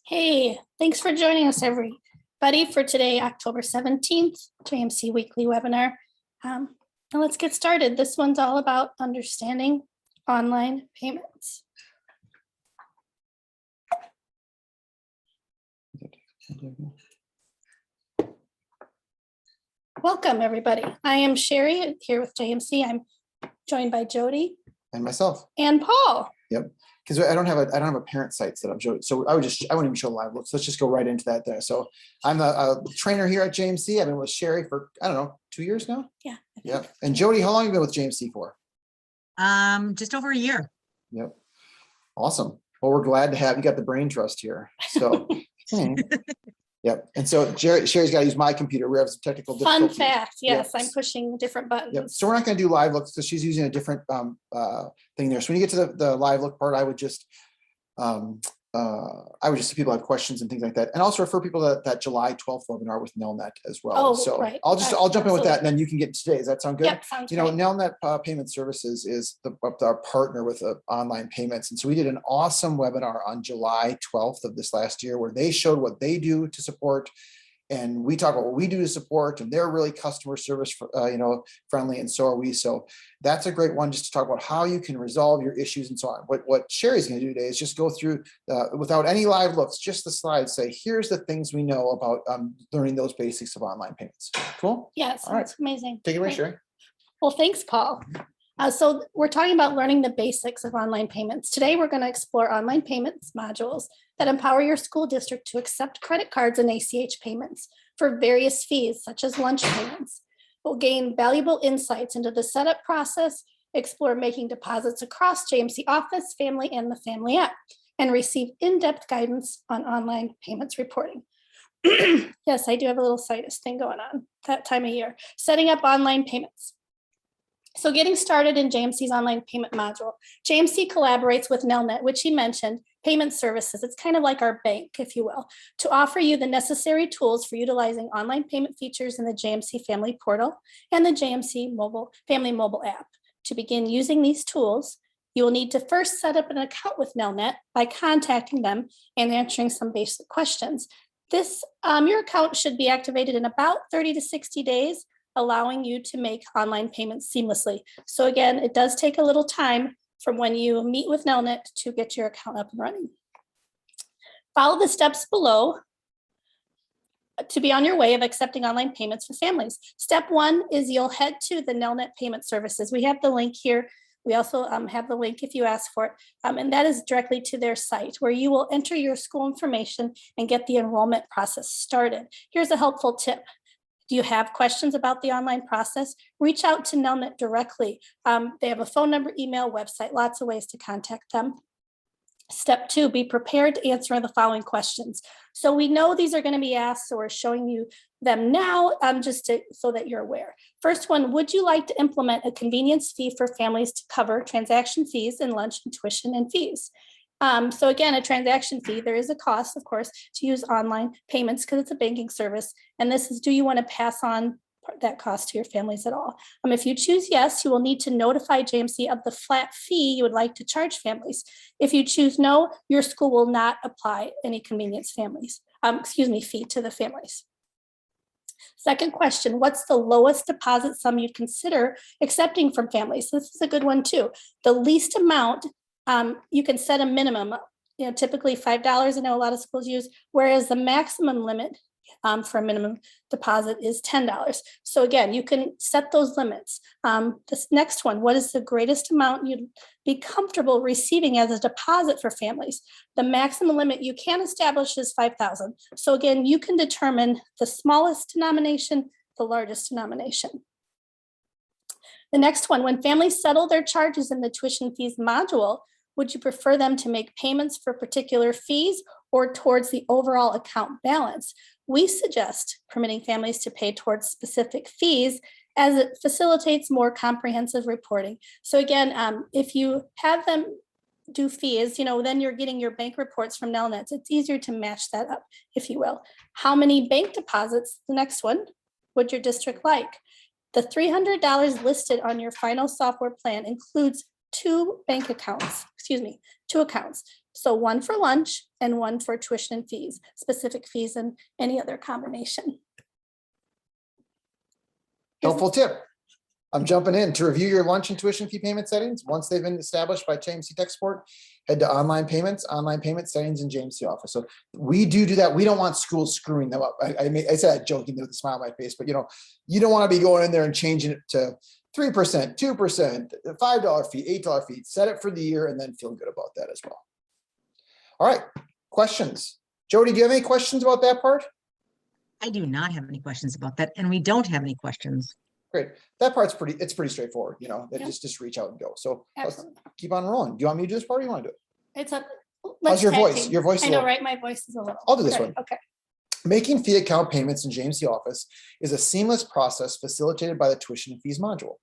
Hey, thanks for joining us, everybody, for today, October 17th, JMC Weekly Webinar. Now let's get started. This one's all about understanding online payments. Welcome, everybody. I am Sherry here with JMC. I'm joined by Jody And myself. and Paul. Yep. Because I don't have a parent site set up, so I wouldn't even show live looks. Let's just go right into that there. So I'm a trainer here at JMC. I've been with Sherry for, I don't know, 2 years now. Yeah. Yep. And Jody, how long have you been with JMC for? Just over a year. Yep. Awesome. Well, we're glad to have you. Got the brain trust here. So yep. And so Sherry's got to use my computer. We have some technical Fun difficulties. fact. Yes, Yep. I'm pushing different buttons. Yep. So we're not going to do live looks because she's using a different thing there. So when you get to the live look part, I would just see people have questions and things like that, and also refer people to that July 12th webinar with Nelnet as well. Oh, so right. I'll jump in with that, Absolutely. and then you can get to today. Does that sound good? Yep, sounds You know, great. Nelnet Payment Services is our partner with online payments. And so we did an awesome webinar on July 12th of this last year where they showed what they do to support. And we talk about what we do to support, and they're really customer service, friendly, and so are we. So that's a great one just to talk about how you can resolve your issues and so on. What Sherry's going to do today is just go through without any live looks, just the slides. Say, here's the things we know about learning those basics of online payments. Cool. Yes, All right. that's amazing. Take it away, Great. Sherry. Well, thanks, Paul. So we're talking about learning the basics of online payments. Today, we're going to explore online payments modules that empower your school district to accept credit cards and ACH payments for various fees, such as lunch payments. We'll gain valuable insights into the setup process, explore making deposits across JMC Office, Family, and the Family app, and receive in-depth guidance on online payments reporting. Yes, I do have a little sinus thing going on that time of year. Setting up online payments. So getting started in JMC's online payment module, JMC collaborates with Nelnet, which he mentioned, payment services. It's kind of like our bank, if you will, to offer you the necessary tools for utilizing online payment features in the JMC Family Portal and the JMC Family Mobile app. To begin using these tools, you will need to first set up an account with Nelnet by contacting them and answering some basic questions. Your account should be activated in about 30 to 60 days, allowing you to make online payments seamlessly. So again, it does take a little time from when you meet with Nelnet to get your account up and running. Follow the steps below to be on your way of accepting online payments for families. Step 1 is you'll head to the Nelnet Payment Services. We have the link here. We also have the link if you ask for it, and that is directly to their site where you will enter your school information and get the enrollment process started. Here's a helpful tip. Do you have questions about the online process? Reach out to Nelnet directly. They have a phone number, email, website, lots of ways to contact them. Step 2, be prepared to answer the following questions. So we know these are going to be asked, so we're showing you them now so that you're aware. First one, would you like to implement a convenience fee for families to cover transaction fees and lunch and tuition and fees? So again, a transaction fee, there is a cost, of course, to use online payments because it's a banking service. And this is, do you want to pass on that cost to your families at all? If you choose yes, you will need to notify JMC of the flat fee you would like to charge families. If you choose no, your school will not apply any convenience fee to the families. Second question, what's the lowest deposit sum you'd consider accepting from families? This is a good one too. The least amount, you can set a minimum, typically $5, I know a lot of schools use, whereas the maximum limit for a minimum deposit is $10. So again, you can set those limits. This next one, what is the greatest amount you'd be comfortable receiving as a deposit for families? The maximum limit you can establish is $5,000. So again, you can determine the smallest denomination, the largest denomination. The next one, when families settle their charges in the tuition fees module, would you prefer them to make payments for particular fees or towards the overall account balance? We suggest permitting families to pay towards specific fees as it facilitates more comprehensive reporting. So again, if you have them do fees, then you're getting your bank reports from Nelnet. It's easier to match that up, if you will. How many bank deposits, the next one, would your district like? The $300 listed on your final software plan includes two accounts. So one for lunch and one for tuition and fees, specific fees and any other combination. Helpful tip. I'm jumping in to review your lunch and tuition fee payment settings. Once they've been established by JMC Tech Support, head to online payment settings in JMC office. So we do that. We don't want schools screwing them up. I said that joking with a smile on my face, but you don't want to be going in there and changing it to 3%, 2%, $5 fee, $8 fee. Set it for the year and then feel good about that as well. All right, questions. Jody, do you have any questions about that part? I do not have any questions about that, and we don't have any questions. Great. That part's pretty straightforward, Yeah. just reach out and go. So let's Absolutely. keep on rolling. Do you want me to do this part or you want to do it? It's a. How's let's your tag voice? team. Your voice is I a know, little- right? My voice is a little. I'll do this Great, one. Okay. Making fee account payments in JMC Office is a seamless process facilitated by the tuition and fees module.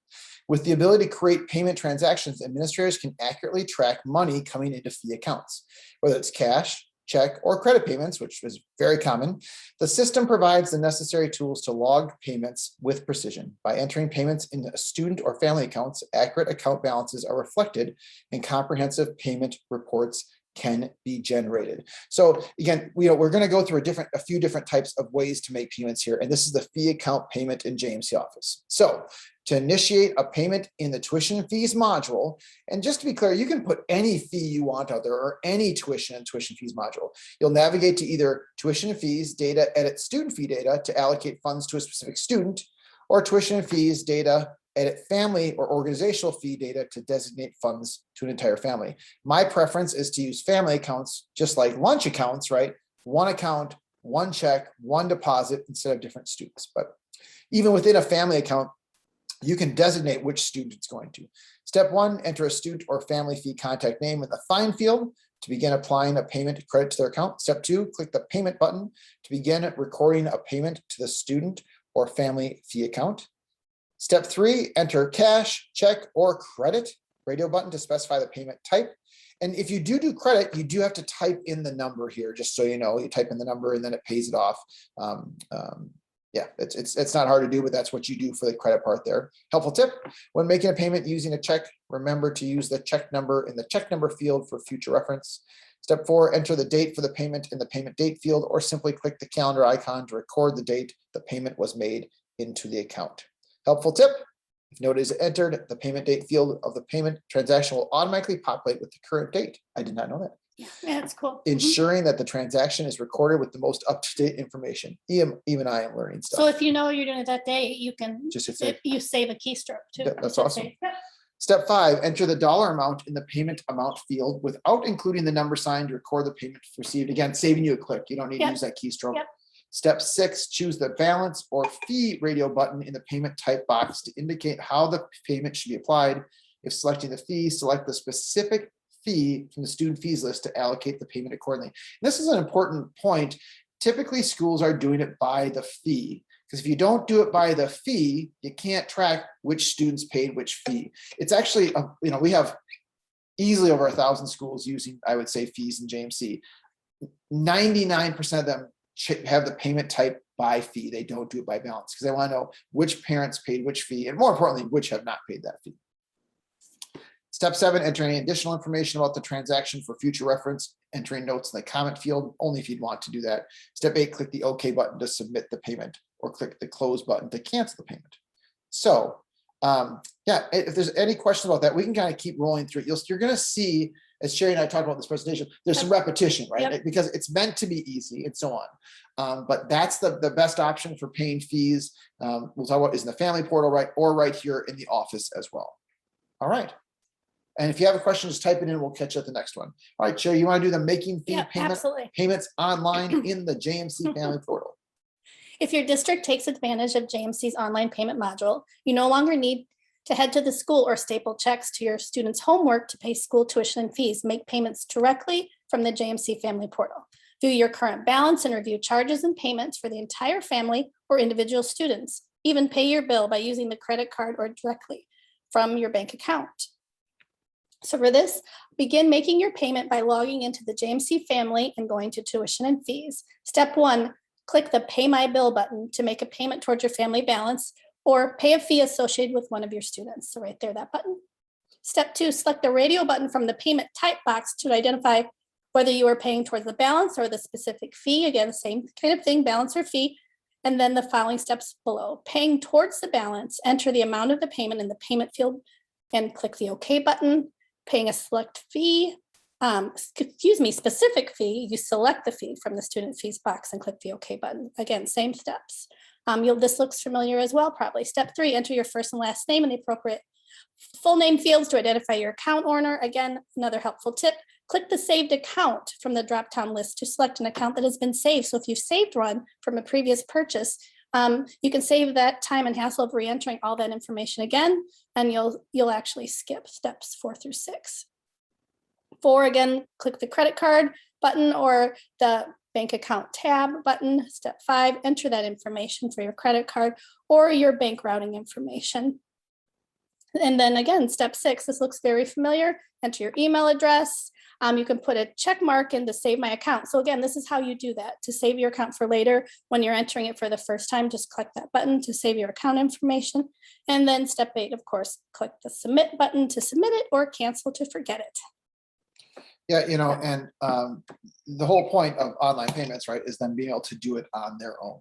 With the ability to create payment transactions, administrators can accurately track money coming into fee accounts, whether it's cash, check, or credit payments, which is very common. The system provides the necessary tools to log payments with precision. By entering payments in a student or family accounts, accurate account balances are reflected and comprehensive payment reports can be generated. So again, we're going to go through a few different types of ways to make payments here. And this is the fee account payment in JMC Office. So to initiate a payment in the tuition and fees module, and just to be clear, you can put any fee you want out there or any tuition and tuition fees module. You'll navigate to either tuition and fees data, edit student fee data to allocate funds to a specific student, or tuition and fees data, edit family or organizational fee data to designate funds to an entire family. My preference is to use family accounts, just like lunch accounts, right? One account, one check, one deposit instead of different students. But even within a family account, you can designate which student it's going to. Step 1, enter a student or family fee contact name in the find field to begin applying a payment credit to their account. Step 2, click the payment button to begin recording a payment to the student or family fee account. Step 3, enter cash, check, or credit. Radio button to specify the payment type. And if you do credit, you do have to type in the number here, just so you know. You type in the number and then it pays it off. Yeah, it's not hard to do, but that's what you do for the credit part there. Helpful tip: when making a payment using a check, remember to use the check number in the check number field for future reference. Step 4, enter the date for the payment in the payment date field, or simply click the calendar icon to record the date the payment was made into the account. Helpful tip: if note is entered, the payment date field of the payment transaction will automatically populate with the current date. I did not know that. Yeah, that's cool. Ensuring that the transaction is recorded with the most up-to-date information. Even I am learning stuff. So if you know you're doing it that day, you can, Just hit save. you save a keystroke too. Yeah, that's Hit awesome. save. Yep. Step 5, enter the dollar amount in the payment amount field without including the number sign to record the payment received. Again, saving you a click. You don't need to Yep. use that keystroke. Yep. Step 6, choose the balance or fee radio button in the payment type box to indicate how the payment should be applied. If selecting the fee, select the specific fee from the student fees list to allocate the payment accordingly. And this is an important point. Typically, schools are doing it by the fee, because if you don't do it by the fee, you can't track which students paid which fee. It's actually, we have easily over 1,000 schools using, I would say, fees in JMC. 99% of them have the payment type by fee. They don't do it by balance because they want to know which parents paid which fee, and more importantly, which have not paid that fee. Step 7, enter any additional information about the transaction for future reference, entering notes in the comment field, only if you'd want to do that. Step 8, click the OK button to submit the payment, or click the close button to cancel the payment. So yeah, if there's any questions about that, we can kind of keep rolling through it. You're going to see, as Sherry and I talked about this presentation, there's some repetition, right? Yep. Because it's meant to be easy and so on. But that's the best option for paying fees. We'll talk about is in the family portal, right? Or right here in the office as well. All right. And if you have a question, just type it in. We'll catch you at the next one. All right, Sherry, you want to do the making fee Yeah, payments absolutely. online in the JMC family portal? If your district takes advantage of JMC's online payment module, you no longer need to head to the school or staple checks to your students' homework to pay school tuition and fees. Make payments directly from the JMC family portal. View your current balance and review charges and payments for the entire family or individual students. Even pay your bill by using the credit card or directly from your bank account. So for this, begin making your payment by logging into the JMC family and going to tuition and fees. Step 1, click the Pay My Bill button to make a payment towards your family balance or pay a fee associated with one of your students. So right there, that button. Step 2, select the radio button from the payment type box to identify whether you are paying towards the balance or the specific fee. Again, same kind of thing, balance or fee. And then the following steps below. Paying towards the balance, enter the amount of the payment in the payment field and click the OK button. Paying a select fee, specific fee, you select the fee from the student fees box and click the OK button. Again, same steps. This looks familiar as well, probably. Step 3, enter your first and last name in the appropriate full name fields to identify your account owner. Again, another helpful tip. Click the saved account from the drop-down list to select an account that has been saved. So if you've saved one from a previous purchase, you can save that time and hassle of re-entering all that information again, and you'll actually skip steps 4 through 6. 4, again, click the credit card button or the bank account tab button. Step 5, enter that information for your credit card or your bank routing information. And then again, step 6, this looks very familiar. Enter your email address. You can put a check mark in to save my account. So again, this is how you do that. To save your account for later, when you're entering it for the first time, just click that button to save your account information. And then step 8, of course, click the submit button to submit it or cancel to forget it. Yeah, and the whole point of online payments, right, is them being able to do it on their own.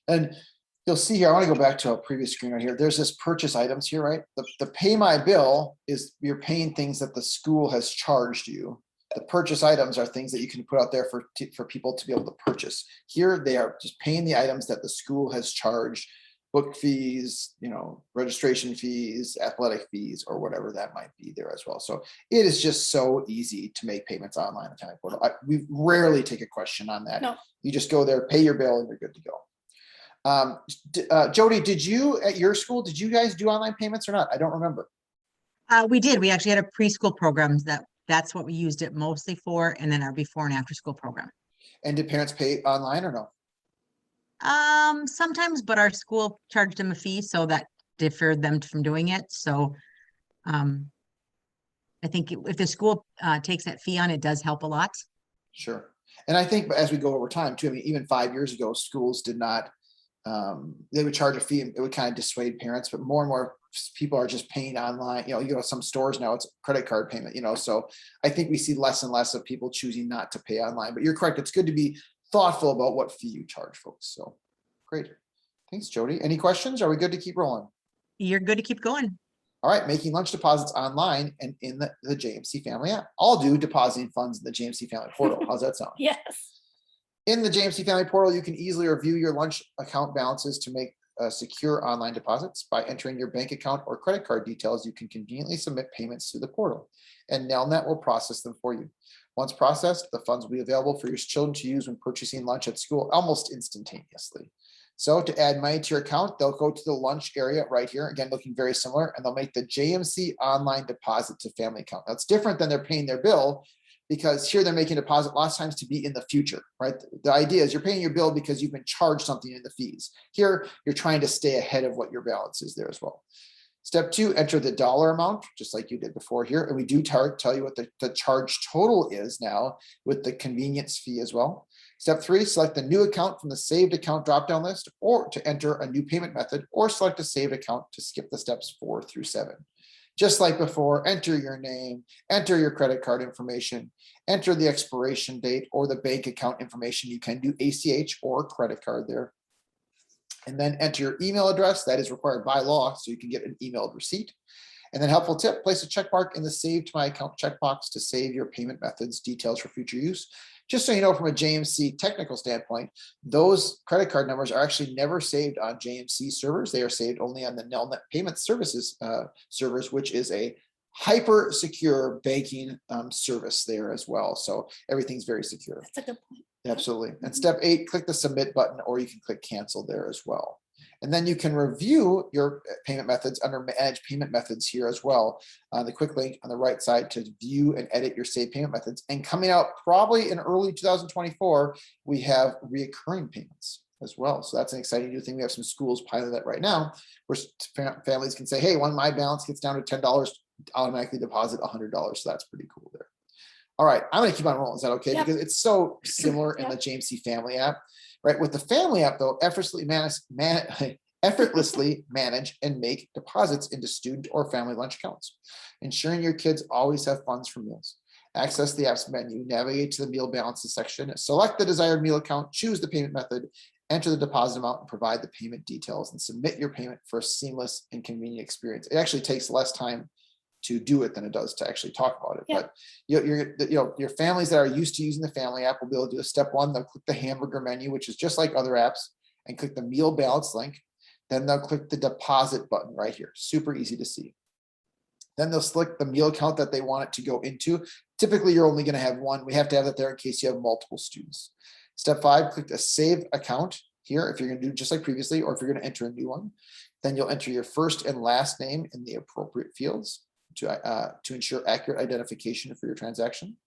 And you'll see here, I want to go back to a previous screen right here. There's this purchase items here, right? The pay my bill is you're paying things that the school has charged you. The purchase items are things that you can put out there for people to be able to purchase. Here they are just paying the items that the school has charged, book fees, registration fees, athletic fees, or whatever that might be there as well. So it is just so easy to make payments online on Family Portal. We rarely take a question on that. No. You just go there, pay your bill, and you're good to go. Jody, did you at your school, did you guys do online payments or not? I don't remember. We did. We actually had a preschool program that's what we used it mostly for, and then our before and after school program. And did parents pay online or no? Sometimes, but our school charged them a fee, so that deferred them from doing it. So I think if the school takes that fee on, it does help a lot. Sure. And I think as we go over time too, I mean, even 5 years ago, schools did not, they would charge a fee and it would kind of dissuade parents, but more and more people are just paying online. You go to some stores now, it's a credit card payment, so I think we see less and less of people choosing not to pay online, but you're correct. It's good to be thoughtful about what fee you charge folks. So great. Thanks, Jody. Any questions? Are we good to keep rolling? You're good to keep going. All right, making lunch deposits online and in the JMC Family app. I'll do depositing funds in the JMC Family Portal. How's that sound? Yes. In the JMC Family Portal, you can easily review your lunch account balances to make secure online deposits. By entering your bank account or credit card details, you can conveniently submit payments to the portal, and Nelnet will process them for you. Once processed, the funds will be available for your children to use when purchasing lunch at school almost instantaneously. So to add money to your account, they'll go to the lunch area right here, again, looking very similar, and they'll make the JMC online deposit to family account. That's different than they're paying their bill, because here they're making a deposit lots of times to be in the future, right? The idea is you're paying your bill because you've been charged something in the fees. Here, you're trying to stay ahead of what your balance is there as well. Step 2, enter the dollar amount, just like you did before here. And we do tell you what the charge total is now with the convenience fee as well. Step 3, select the new account from the saved account drop-down list, or to enter a new payment method, or select a saved account to skip the steps 4 through 7. Just like before, enter your name, enter your credit card information, enter the expiration date or the bank account information. You can do ACH or credit card there. And then enter your email address. That is required by law, so you can get an emailed receipt. And then helpful tip, place a check mark in the Save to My Account checkbox to save your payment methods details for future use. Just so you know, from a JMC technical standpoint, those credit card numbers are actually never saved on JMC servers. They are saved only on the Nelnet Payment Services servers, which is a hyper secure banking service there as well. So everything's very secure. That's a good point. Absolutely. And step 8, click the submit button, or you can click cancel there as well. And then you can review your payment methods under manage payment methods here as well. The quick link on the right side to view and edit your saved payment methods. And coming out probably in early 2024, we have reoccurring payments as well. So that's an exciting new thing. We have some schools piloting that right now, where families can say, hey, when my balance gets down to $10, automatically deposit $100. So that's pretty cool there. All right, I'm going to keep on rolling. Is that okay? Yep. Because it's so similar in the JMC Family app, right? With the Family app, though, effortlessly manage and make deposits into student or family lunch accounts, ensuring your kids always have funds for meals. Access the app's menu, navigate to the meal balances section, select the desired meal account, choose the payment method, enter the deposit amount, and provide the payment details, and submit your payment for a seamless and convenient experience. It actually takes less time to do it than it does to actually talk about it. Yeah. But your families that are used to using the family app will be able to do a step one. They'll click the hamburger menu, which is just like other apps, and click the meal balance link. Then they'll click the deposit button right here. Super easy to see. Then they'll select the meal account that they want it to go into. Typically, you're only going to have one. We have to have that there in case you have multiple students. Step 5, click the save account here if you're going to do just like previously, or if you're going to enter a new one. Then you'll enter your first and last name in the appropriate fields to ensure accurate identification for your transaction.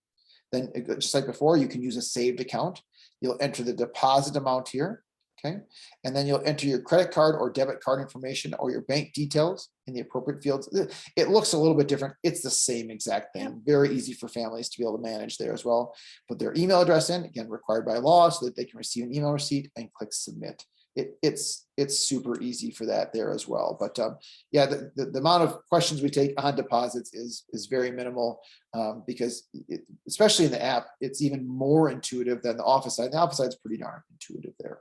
Then, just like before, you can use a saved account. You'll enter the deposit amount here. Okay, and then you'll enter your credit card or debit card information or your bank details in the appropriate fields. It looks a little bit different. It's the same exact thing. Yeah. Very easy for families to be able to manage there as well. Put their email address in, again, required by law, so that they can receive an email receipt, and click submit. It's super easy for that there as well. But yeah, the amount of questions we take on deposits is very minimal, because especially in the app, it's even more intuitive than the office side. The office side is pretty darn intuitive there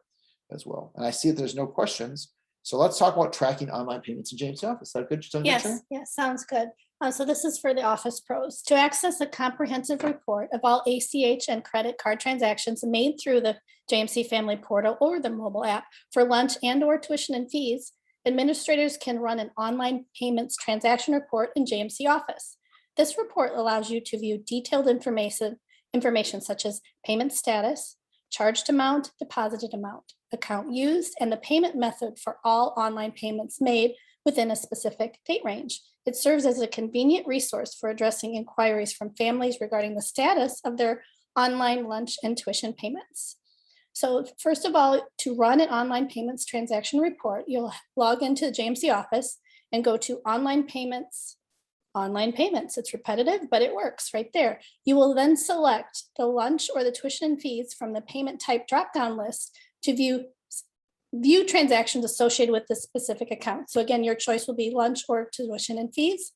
as well. And I see that there's no questions. So let's talk about tracking online payments in James Office. Is that good? Yes, yes, sounds good. So this is for the Office pros. To access a comprehensive report of all ACH and credit card transactions made through the JMC Family Portal or the mobile app for lunch and/or tuition and fees, administrators can run an online payments transaction report in JMC Office. This report allows you to view detailed information such as payment status, charged amount, deposited amount, account used, and the payment method for all online payments made within a specific date range. It serves as a convenient resource for addressing inquiries from families regarding the status of their online lunch and tuition payments. So first of all, to run an online payments transaction report, you'll log into the JMC Office and go to online payments. It's repetitive, but it works right there. You will then select the lunch or the tuition and fees from the payment type drop-down list to view transactions associated with the specific account. So again, your choice will be lunch or tuition and fees.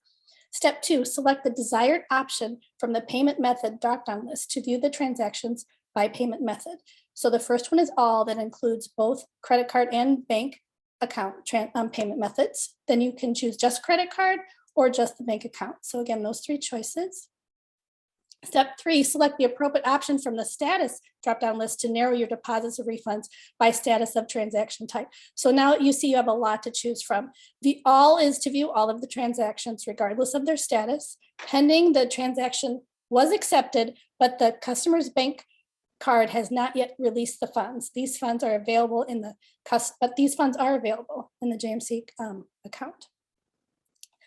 Step 2, select the desired option from the payment method drop-down list to view the transactions by payment method. So the first one is all, that includes both credit card and bank account payment methods. Then you can choose just credit card or just the bank account. So again, those 3 choices. Step 3, select the appropriate option from the status drop-down list to narrow your deposits or refunds by status of transaction type. So now you see you have a lot to choose from. The all is to view all of the transactions regardless of their status, pending the transaction was accepted, but the customer's bank card has not yet released the funds. These funds are available in the JMC account.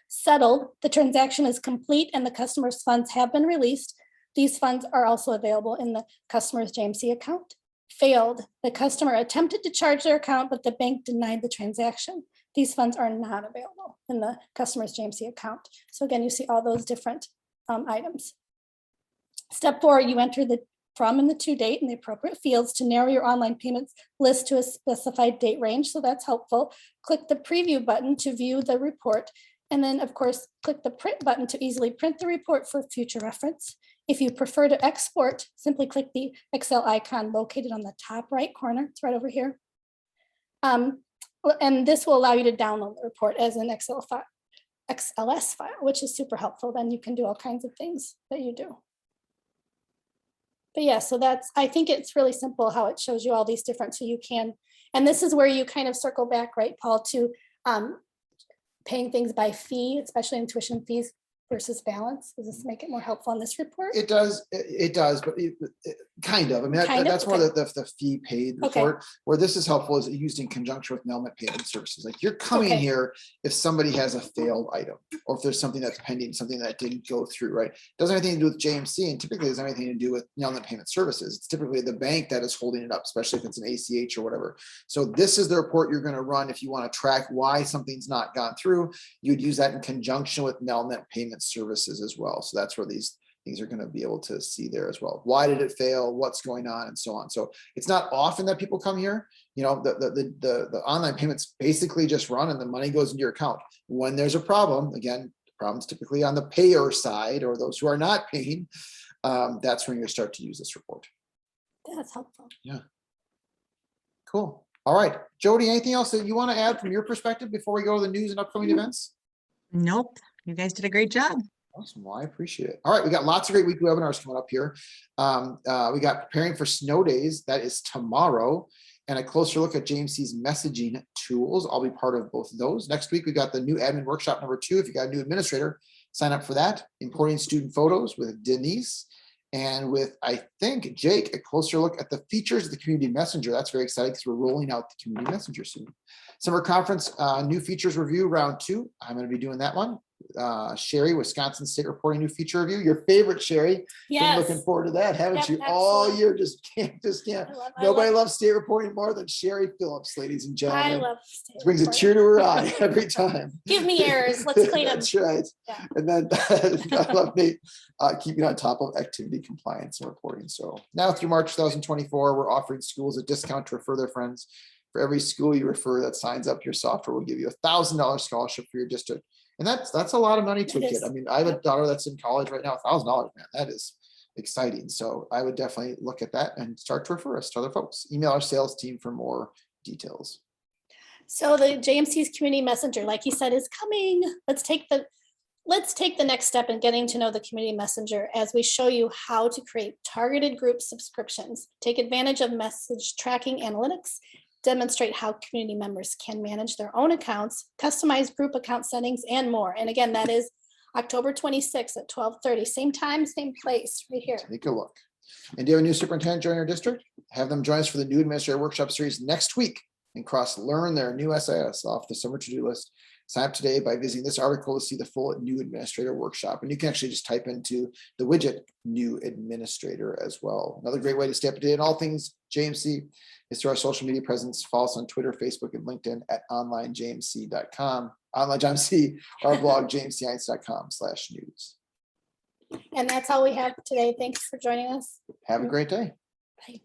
Settled, the transaction is complete and the customer's funds have been released. These funds are also available in the customer's JMC account. Failed, the customer attempted to charge their account, but the bank denied the transaction. These funds are not available in the customer's JMC account. So again, you see all those different items. Step 4, you enter the from and the to date in the appropriate fields to narrow your online payments list to a specified date range. So that's helpful. Click the preview button to view the report. And then, of course, click the print button to easily print the report for future reference. If you prefer to export, simply click the Excel icon located on the top right corner. It's right over here. And this will allow you to download the report as an XLS file, which is super helpful. Then you can do all kinds of things that you do. But yeah, so I think it's really simple how it shows you all these different, so you can, and this is where you kind of circle back, right, Paul, to paying things by fee, especially in tuition fees versus balance. Does this make it more helpful in this report? It does, but kind of. I mean, that's more the fee paid report. Where this is helpful is used in conjunction with Nelnet Payment Services. Like you're coming here if somebody has a failed item, or if there's something that's pending, something that didn't go through, right? Doesn't have anything to do with JMC, and typically doesn't have anything to do with Nelnet Payment Services. It's typically the bank that is holding it up, especially if it's an ACH or whatever. So this is the report you're going to run if you want to track why something's not gone through. You'd use that in conjunction with Nelnet Payment Services as well. So that's where these things are going to be able to see there as well. Why did it fail? What's going on, and so on. So it's not often that people come here. You know, the online payments basically just run and the money goes into your account. When there's a problem, again, the problem's typically on the payer side or those who are not paying. that's when you start to use this report. That's helpful. Cool. All right, Jody, anything else that you want to add from your perspective before we go to the news and upcoming events? Nope, you guys did a great job. Awesome. Well, I appreciate it. All right, we got lots of great weekly webinars coming up here. We got preparing for snow days. That is tomorrow. And a closer look at JMC's messaging tools. I'll be part of both of those. Next week, we got the new admin workshop number 2. If you got a new administrator, sign up for that. Importing student photos with Denise. And with, I think, Jake, a closer look at the features of the community messenger. That's very exciting because we're rolling out the community messenger soon. Summer conference, new features review round 2. I'm going to be doing that one. Sherry, Wisconsin State reporting new feature review. Your favorite, Sherry. Been Yes. looking forward to that, haven't Yep, you? All excellent. year, just can't. I Nobody love- loves state reporting more than Sherry Phillips, ladies and I gentlemen. love. state Brings a reporting. tear to her eye every time. Give me errors. Let's clean them. That's right. Yeah. And then I love Nate keeping on top of activity compliance and reporting. So now through March 2024, we're offering schools a discount to refer their friends. For every school you refer that signs up, your software will give you $1,000 scholarship for your district. And that's a lot of money to a It kid. is. I mean, I have a daughter that's in college right now, $1,000, man, that is exciting. So I would definitely look at that and start to refer us to other folks. Email our sales team for more details. So the JMC's community messenger, like he said, is coming. Let's take the next step in getting to know the community messenger as we show you how to create targeted group subscriptions, take advantage of message tracking analytics, demonstrate how community members can manage their own accounts, customize group account settings, and more. And again, that is October 26th at 12:30, same time, same place, right here. Take a look. And do you have a new superintendent join your district? Have them join us for the new administrator workshop series next week and learn their new SIS off the summer to-do list. Sign up today by visiting this article to see the full new administrator workshop. And you can actually just type into the widget new administrator as well. Another great way to stay up to date on all things JMC is through our social media presence. Follow us on Twitter, Facebook, and LinkedIn at onlinejmc.com, online JMC, our blog, jmcience.com/news. And that's all we have today. Thanks for joining us. Have a great day. Bye.